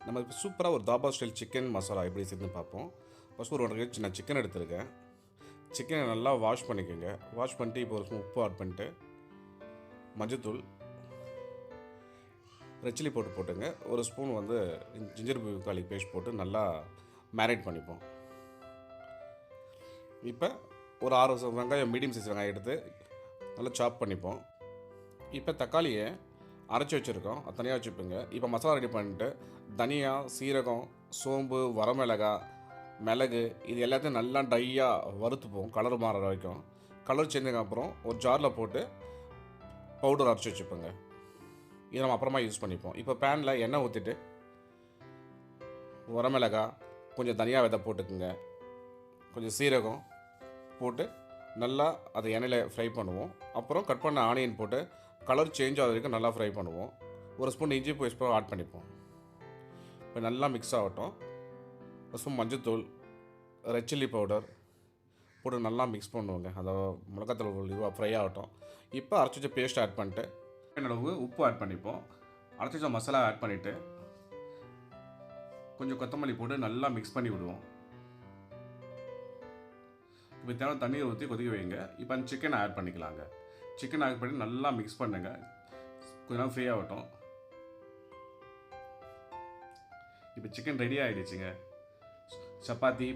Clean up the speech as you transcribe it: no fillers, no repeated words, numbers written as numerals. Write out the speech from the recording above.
நம்ம சூப்பராக ஒரு தாபா ஸ்டைல் சிக்கன் மசாலா எப்படி செய்யுதுன்னு பார்ப்போம். ஃபஸ்ட்டு ஒரு 1 கிலோ நான் சிக்கன் எடுத்துருக்கேன். சிக்கனை நல்லா வாஷ் பண்ணிக்கோங்க. வாஷ் பண்ணிட்டு இப்போ ஒரு ஸ்பூன் உப்பு ஆட் பண்ணிட்டு மஞ்சத்தூள், ரெட் சில்லி போட்டுங்க. ஒரு ஸ்பூன் ஜிஞ்சர் கார்லிக் பேஸ்ட் போட்டு நல்லா மேரினேட் பண்ணிப்போம். இப்போ ஒரு 6 வெங்காயம், மீடியம் சைஸ் வெங்காயம் எடுத்து நல்லா சாப் பண்ணிப்போம். இப்போ தக்காளியை அரைச்சி வச்சுருக்கோம், அது தனியாக வச்சுப்போங்க. இப்போ மசாலா ரெடி பண்ணிட்டு தனியா, சீரகம், சோம்பு, வரமிளகாய், மிளகு இது எல்லாத்தையும் நல்லா ட்ரையாக வறுத்துப்போம் கலர் மாறுற வரைக்கும். கலர் சேர்ந்ததுக்கப்புறம் ஒரு ஜாரில் போட்டு பவுடர் அரைச்சி வச்சுப்போங்க. இதை நம்ம அப்புறமா யூஸ் பண்ணிப்போம். இப்போ பேனில் எண்ணெய் ஊற்றிட்டு வரமிளகாய், கொஞ்சம் தனியா விதை போட்டுக்குங்க, கொஞ்சம் சீரகம் போட்டு நல்லா அதை எண்ணெயில் ஃப்ரை பண்ணுவோம். அப்புறம் கட் பண்ண ஆனியன் போட்டு கலர் சேஞ்ச் ஆகிற வரைக்கும் நல்லா ஃப்ரை பண்ணுவோம். ஒரு ஸ்பூன் இஞ்சி பேஸ்ட் ஆட் பண்ணிப்போம். இப்போ நல்லா மிக்ஸ் ஆகட்டும். ஒரு ஸ்பூன் மஞ்சத்தூள், ரெட் சில்லி பவுடர் போட்டு நல்லா மிக்ஸ் பண்ணுவோங்க. அந்த மிளகாத்தூள் ஃப்ரை ஆகட்டும். இப்போ அரைச்சி வச்ச பேஸ்ட் ஆட் பண்ணிட்டு அளவு உப்பு ஆட் பண்ணிப்போம். அரைச்சி வச்ச மசாலா ஆட் பண்ணிவிட்டு கொஞ்சம் கொத்தமல்லி போட்டு நல்லா மிக்ஸ் பண்ணி விடுவோம். இப்போ தேவை தண்ணீர் ஊற்றி கொதிக்க வைங்க. இப்போ அந்த சிக்கனை ஆட் பண்ணிக்கலாங்க. சிக்கன் ஆட் பண்ணி நல்லா மிக்ஸ் பண்ணுங்க. கொஞ்ச நேரம் ஃப்ரீ ஆகட்டும். இப்போ சிக்கன் ரெடி ஆகிடுச்சுங்க. சப்பாத்தி